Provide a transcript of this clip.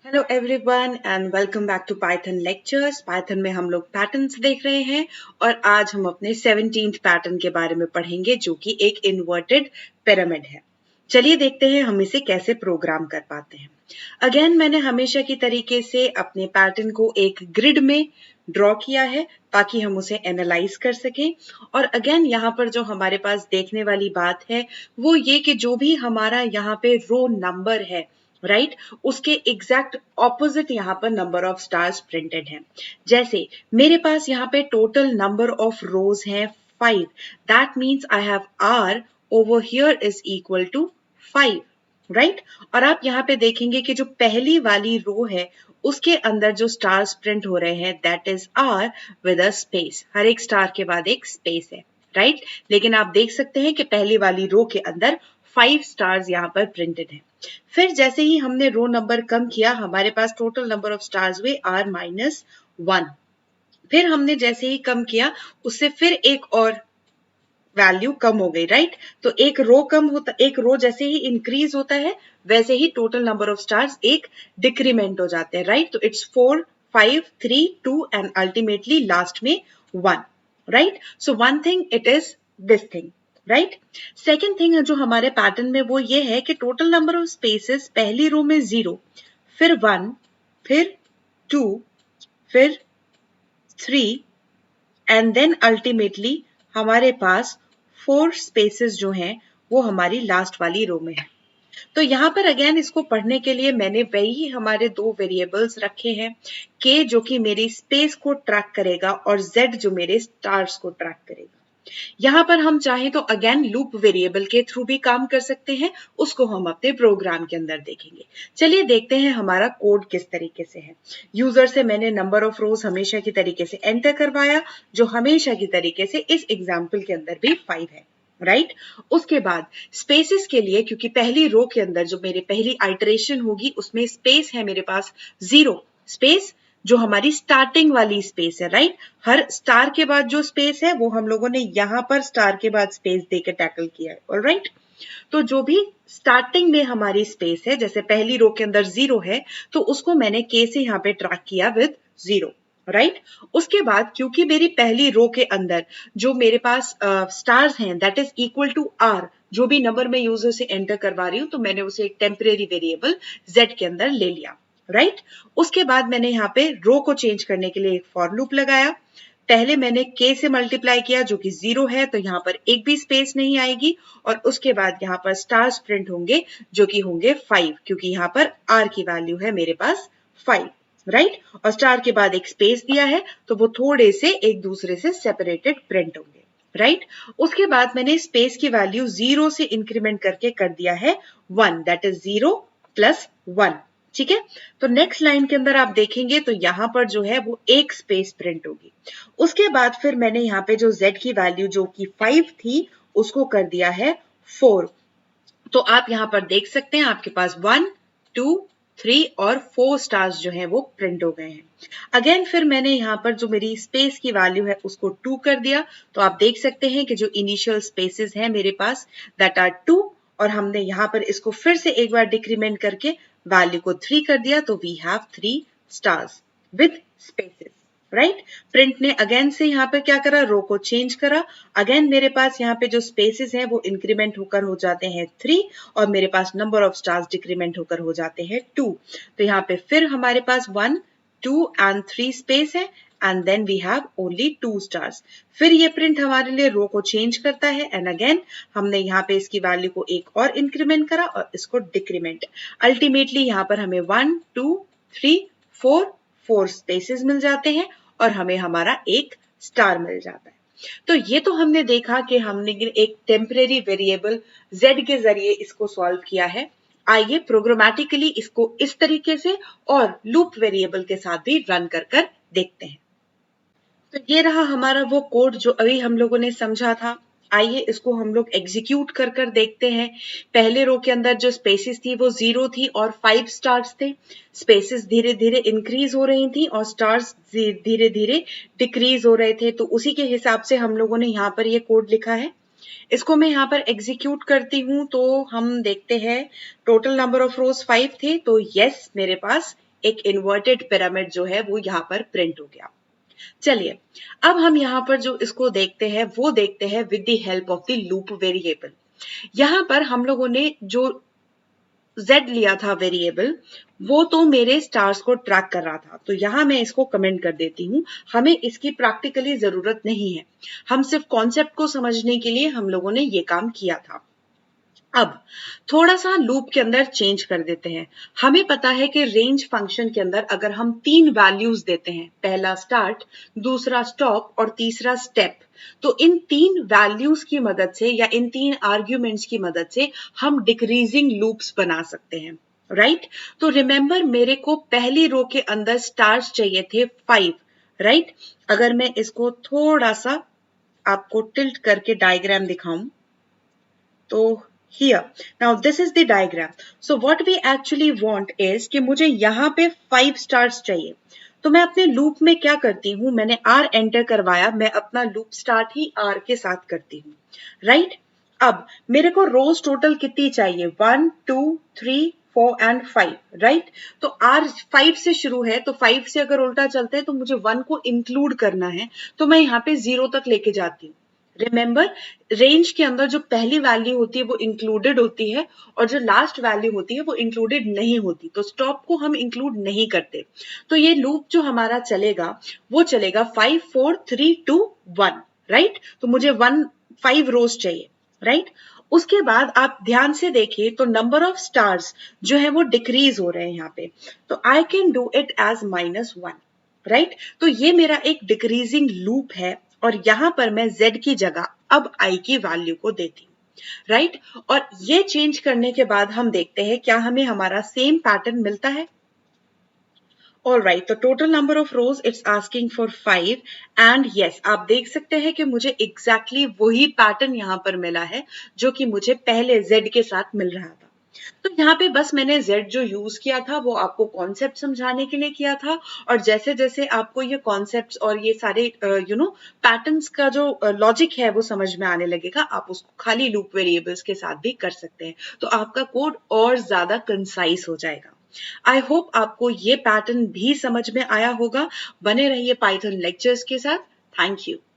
Hello everyone and welcome back to Python lectures. Python में हम लोग पैटर्न्स देख रहे हैं और आज हम अपने 17th पैटर्न के बारे में पढ़ेंगे जो कि एक इन्वर्टेड पिरामिड है। चलिए देखते हैं हम इसे कैसे प्रोग्राम कर पाते हैं। अगेन मैंने हमेशा की तरीके से अपने पैटर्न को एक ग्रिड में ड्रॉ किया है ताकि हम उसे एनालाइज कर सकें। और अगेन यहाँ पर जो हमारे पास देखने वाली बात है वो ये कि जो भी हमारा यहाँ पे रो नंबर है राइट उसके एग्जैक्ट ऑपोजिट यहाँ पर नंबर ऑफ स्टार्स प्रिंटेड है। जैसे मेरे पास यहाँ पे टोटल नंबर ऑफ रोज हैं 5, that means I have r over here is equal to 5 right. और आप यहाँ पे देखेंगे कि जो पहली वाली रो है उसके अंदर जो स्टार्स प्रिंट हो रहे हैं that is are with a space, हर एक स्टार के बाद एक स्पेस है राइट। लेकिन आप देख सकते हैं कि पहली वाली रो के अंदर 5 स्टार्स यहाँ पर प्रिंटेड है। फिर जैसे ही हमने रो नंबर कम किया हमारे पास टोटल नंबर ऑफ स्टार्स हुए r-1। फिर हमने जैसे ही कम किया उससे फिर एक और वैल्यू कम हो गई राइट। तो एक रो कम होता, एक रो जैसे ही इंक्रीज होता है वैसे ही टोटल नंबर ऑफ स्टार्स एक डिक्रीमेंट हो जाते हैं राइट। तो इट्स 4 5 3 2 एंड अल्टीमेटली लास्ट में 1 right. So one thing it is this thing right. Second thing जो हमारे पैटर्न में वो ये है कि टोटल नंबर ऑफ स्पेसेस पहली रो में 0, फिर 1, फिर 2, फिर 3 एंड देन अल्टीमेटली हमारे पास 4 स्पेसेस जो हैं वो हमारी लास्ट वाली रो में है। तो यहाँ पर अगेन इसको पढ़ने के लिए मैंने वही हमारे दो वेरिएबल्स रखे हैं, k जो कि मेरी स्पेस को ट्रैक करेगा और z जो मेरे स्टार्स को ट्रैक करेगा। यहाँ पर हम चाहें तो अगेन लूप वेरिएबल के थ्रू भी काम कर सकते हैं, उसको हम अपने प्रोग्राम के अंदर देखेंगे। चलिए देखते हैं हमारा कोड किस तरीके से है। यूजर से मैंने नंबर ऑफ रोज हमेशा की तरीके से एंटर करवाया जो हमेशा की तरीके से इस एग्जाम्पल के अंदर भी 5 है राइट। उसके बाद स्पेसेस के लिए, क्योंकि पहली रो के अंदर जो मेरी पहली आइटरेशन होगी उसमें स्पेस है मेरे पास 0 स्पेस जो हमारी स्टार्टिंग वाली स्पेस है राइट। हर स्टार के बाद जो स्पेस है वो हम लोगों ने यहां पर स्टार के बाद स्पेस देकर टैकल किया है ऑलराइट। तो जो भी स्टार्टिंग में हमारी स्पेस है जैसे पहली रो के अंदर 0 है तो उसको मैंने k से यहाँ पे ट्रैक किया विद 0 राइट। उसके बाद क्योंकि मेरी पहली रो के अंदर जो मेरे पास स्टार्स हैं that is equal to r, जो भी नंबर मैं यूजर से एंटर करवा रही हूं तो मैंने उसे एक टेम्परेरी वेरिएबल z के अंदर ले लिया राइट। उसके बाद मैंने यहाँ पे रो को चेंज करने के लिए एक फॉर लूप लगाया। पहले मैंने k से मल्टीप्लाई किया जो कि 0 है तो यहाँ पर एक भी स्पेस नहीं आएगी और उसके बाद यहाँ पर स्टार्स प्रिंट होंगे जो कि होंगे 5 क्योंकि यहाँ पर r की वैल्यू है मेरे पास 5 राइट। और स्टार के बाद एक स्पेस दिया है तो वो थोड़े से एक दूसरे से सेपरेटेड प्रिंट होंगे राइट। उसके बाद मैंने स्पेस की वैल्यू 0 से इंक्रीमेंट करके कर दिया है 1, दैट इज 0 प्लस 1 ठीक है। तो नेक्स्ट लाइन के अंदर आप देखेंगे तो यहां पर जो है वो एक स्पेस प्रिंट होगी। उसके बाद फिर मैंने यहाँ पे जो z की वैल्यू जो कि 5 थी उसको कर दिया है 4। तो आप यहां पर देख सकते हैं आपके पास 1 2 3 और 4 स्टार्स जो हैं वो प्रिंट हो गए हैं। अगेन फिर मैंने यहाँ पर जो मेरी स्पेस की वैल्यू है उसको 2 कर दिया तो आप देख सकते हैं कि जो इनिशियल स्पेसेस हैं मेरे पास दैट आर 2 और हमने यहाँ पर इसको फिर से एक बार डिक्रीमेंट करके वैल्यू को 3 कर दिया तो we have 3 stars with spaces right. Print ने अगेन से यहाँ पे क्या करा, रो को चेंज करा। अगेन मेरे पास यहाँ पे जो स्पेसेस हैं वो इंक्रीमेंट होकर हो जाते हैं 3 और मेरे पास नंबर ऑफ स्टार्स डिक्रीमेंट होकर हो जाते हैं 2। तो यहाँ पे फिर हमारे पास 1 2 एंड 3 स्पेस है and then we have only 2 stars. फिर ये प्रिंट हमारे लिए रो को चेंज करता है एंड अगेन हमने यहाँ पे इसकी वैल्यू को एक और इंक्रीमेंट करा और इसको डिक्रीमेंट। अल्टीमेटली यहाँ पर हमें 1 2 3 4 स्पेसेस मिल जाते हैं और हमें हमारा एक स्टार मिल जाता है। तो ये तो हमने देखा कि हमने एक टेम्परेरी वेरिएबल z के जरिए इसको सॉल्व किया है। आइए प्रोग्रामेटिकली इसको इस तरीके से और लूप वेरिएबल के साथ भी रन कर देखते हैं। तो ये रहा हमारा वो कोड जो अभी हम लोगों ने समझा था। आइए इसको हम लोग एग्जीक्यूट कर देखते हैं। पहले रो के अंदर जो स्पेसेस थी वो 0 थी और 5 स्टार्स थे। स्पेसेस धीरे धीरे इंक्रीज हो रही थी और स्टार्स धीरे धीरे डिक्रीज हो रहे थे। तो उसी के हिसाब से हम लोगों ने यहाँ पर ये कोड लिखा है। इसको मैं यहाँ पर एग्जीक्यूट करती हूँ तो हम देखते हैं टोटल नंबर ऑफ रोज 5 थे तो यस मेरे पास एक इन्वर्टेड पिरामिड जो है वो यहाँ पर प्रिंट हो गया। चलिए अब हम यहाँ पर जो इसको देखते हैं वो देखते हैं with the help of the loop variable. यहाँ पर हम लोगों ने जो z लिया था वेरिएबल, वो तो मेरे स्टार्स को ट्रैक कर रहा था, तो यहां मैं इसको कमेंट कर देती हूं। हमें इसकी प्रैक्टिकली जरूरत नहीं है, हम सिर्फ कॉन्सेप्ट को समझने के लिए हम लोगों ने ये काम किया था। अब थोड़ा सा लूप के अंदर चेंज कर देते हैं। हमें पता है कि रेंज फंक्शन के अंदर अगर हम 3 वैल्यूज देते हैं, पहला स्टार्ट, दूसरा स्टॉप और तीसरा स्टेप, तो इन 3 वैल्यूज की मदद से या इन 3 आर्ग्यूमेंट्स की मदद से हम डिक्रीजिंग लूप्स बना सकते हैं, राइट? तो रिमेंबर मेरे को पहली रो के अंदर स्टार्स चाहिए थे 5, राइट? अगर मैं इसको थोड़ा सा आपको टिल्ट करके डायग्राम दिखाऊं तो here now this is the diagram. So what we actually want is कि मुझे यहाँ पे 5 स्टार्स चाहिए। तो मैं अपने लूप में क्या करती हूँ, मैंने R एंटर करवाया, मैं अपना लूप स्टार्ट ही R के साथ करती हूँ, राइट? अब मेरे को रोज टोटल कितनी चाहिए, 1 2 3 4 एंड 5, राइट? तो R 5 से शुरू है, तो 5 से अगर उल्टा चलते हैं तो मुझे 1 को इंक्लूड करना है, तो मैं यहाँ पे 0 तक लेके जाती हूँ। रिमेंबर रेंज के अंदर जो पहली वैल्यू होती है वो इंक्लूडेड होती है और जो लास्ट वैल्यू होती है वो इंक्लूडेड नहीं होती, तो स्टॉप को हम इंक्लूड नहीं करते। तो ये लूप जो हमारा चलेगा वो चलेगा 5 4 3 2 1, राइट? तो मुझे 5 रोज चाहिए, राइट? उसके बाद आप ध्यान से देखिए तो नंबर ऑफ स्टार्स जो है वो डिक्रीज हो रहे हैं यहाँ पे, तो I can do it as -1, right? तो ये मेरा एक डिक्रीजिंग लूप है और यहां पर मैं z की जगह अब i की वैल्यू को देती हूँ, राइट? और ये चेंज करने के बाद हम देखते हैं क्या हमें हमारा सेम पैटर्न मिलता है। All right, तो total number of rose it's asking for 5 and yes, आप देख सकते हैं कि मुझे एग्जैक्टली वही पैटर्न यहाँ पर मिला है जो कि मुझे पहले z के साथ मिल रहा था। तो यहाँ पे बस मैंने z जो यूज किया था वो आपको कॉन्सेप्ट समझाने के लिए किया था, और जैसे जैसे आपको ये कॉन्सेप्ट्स और ये सारे पैटर्न्स का जो लॉजिक है वो समझ में आने लगेगा, आप उसको खाली लूप वेरिएबल्स के साथ भी कर सकते हैं, तो आपका कोड और ज्यादा कंसाइज हो जाएगा। आई होप आपको ये पैटर्न भी समझ में आया होगा। बने रहिए पाइथन लेक्चर्स के साथ। Thank you.